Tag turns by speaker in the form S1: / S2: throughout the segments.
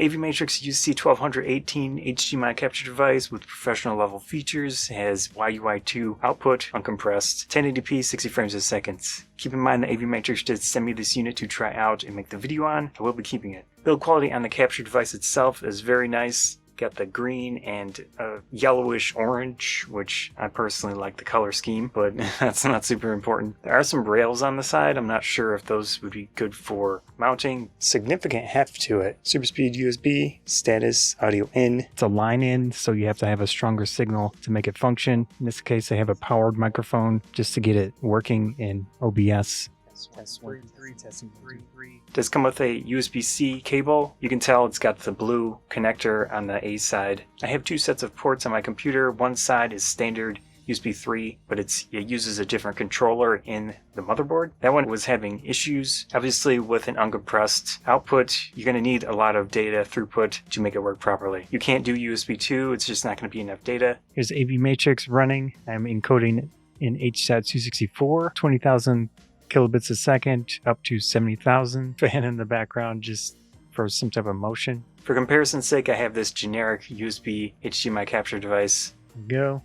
S1: AVMATRIX UC1218 HDMI capture device with professional level features. It has YUI2 output, uncompressed, 1080p, 60 frames a second. Keep in mind that AVMATRIX did send me this unit to try out and make the video on. I will be keeping it. Build quality on the capture device itself is very nice. Got the green and yellowish orange, which I personally like the color scheme, but that's not super important. There are some rails on the side. I'm not sure if those would be good for mounting. Significant heft to it. Super speed USB, status, audio in. It's a line in, so you have to have a stronger signal to make it function. In this case, I have a powered microphone just to get it working in OBS. Testing 3. Does come with a USB-C cable. You can tell it's got the blue connector on the A side. I have two sets of ports on my computer. One side is standard USB 3, but it uses a different controller in the motherboard. That one was having issues. Obviously, with an uncompressed output, you're going to need a lot of data throughput to make it work properly. You can't do USB 2. It's just not going to be enough data. Here's AVMATRIX running. I'm encoding in H.264, 20,000 kilobits a second up to 70,000. Fan in the background just for some type of motion. For comparison's sake, I have this generic USB HDMI capture device. There we go.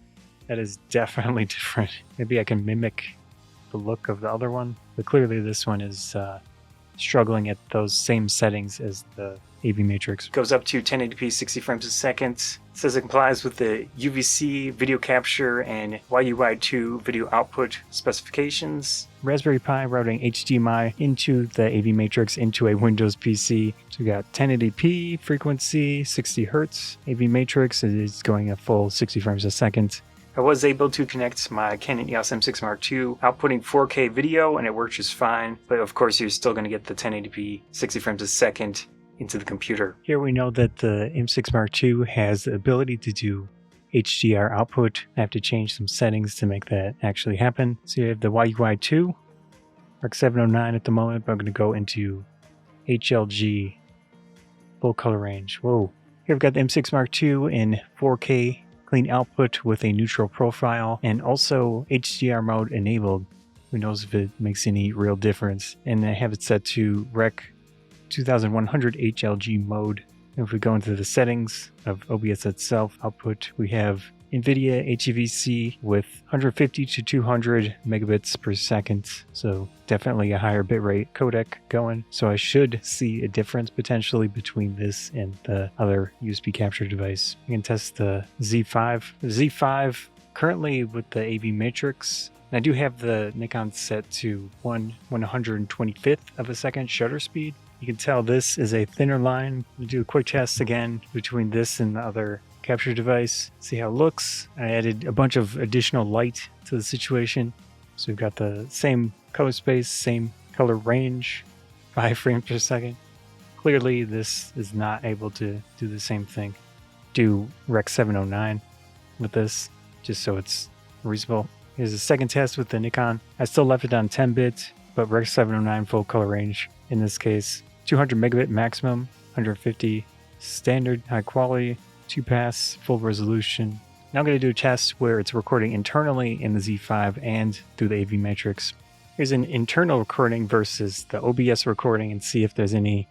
S1: That is definitely different. Maybe I can mimic the look of the other one, but clearly this one is struggling at those same settings as the AVMATRIX. Goes up to 1080p 60 frames a second. It says it complies with the UVC video capture and YUI2 video output specifications. Raspberry Pi routing HDMI into the AVMATRIX into a Windows PC. So we got 1080p frequency, 60 Hz. AVMATRIX is going at full 60 frames a second. I was able to connect my Canon EOS M6 Mark II, outputting 4K video, and it works just fine. But of course, you're still going to get the 1080p 60 frames a second into the computer. Here we know that the M6 Mark II has the ability to do HDR output. I have to change some settings to make that actually happen. So you have the YUI2, Rec. 709 at the moment, but I'm going to go into HLG, full color range. Whoa. Here we've got the M6 Mark II in 4K clean output with a neutral profile and also HDR mode enabled. Who knows if it makes any real difference. And I have it set to Rec. 2100 HLG mode. And if we go into the settings of OBS itself, output, we have NVIDIA HEVC with 150 to 200 megabits per second. So definitely a higher bitrate codec going. So I should see a difference potentially between this and the other USB capture device. You can test the Z5. The Z5 currently with the AVMATRIX. I do have the Nikon set to 1/125th of a second shutter speed. You can tell this is a thinner line. We'll do a quick test again between this and the other capture device. See how it looks. I added a bunch of additional light to the situation. So we've got the same color space, same color range, 5 frames per second. Clearly this is not able to do the same thing. Do Rec. 709 with this, just so it's reasonable. Here's a second test with the Nikon. I still left it on 10-bit, but Rec. 709 full color range in this case. 200 megabit maximum, 150 standard high quality, 2-pass full resolution. Now I'm going to do a test where it's recording internally in the Z5 and through the AVMATRIX. Here's an internal recording versus the OBS recording and see if there's any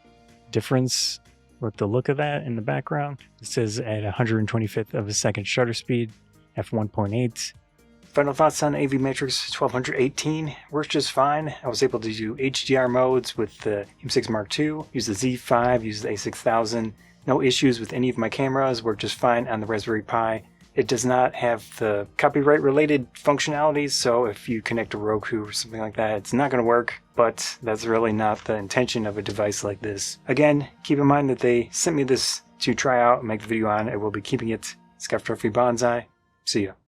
S1: difference with the look of that in the background. This is at 125th of a second shutter speed, f1.8. Final thoughts on AVMATRIX 1218. Works just fine. I was able to do HDR modes with the M6 Mark II, use the Z5, use the A6000. No issues with any of my cameras. Worked just fine on the Raspberry Pi. It does not have the copyright related functionalities, so if you connect a Roku or something like that, it's not going to work, but that's really not the intention of a device like this. Again, keep in mind that they sent me this to try out and make the video on. I will be keeping it. Scarf Trophy Bonsai. See ya.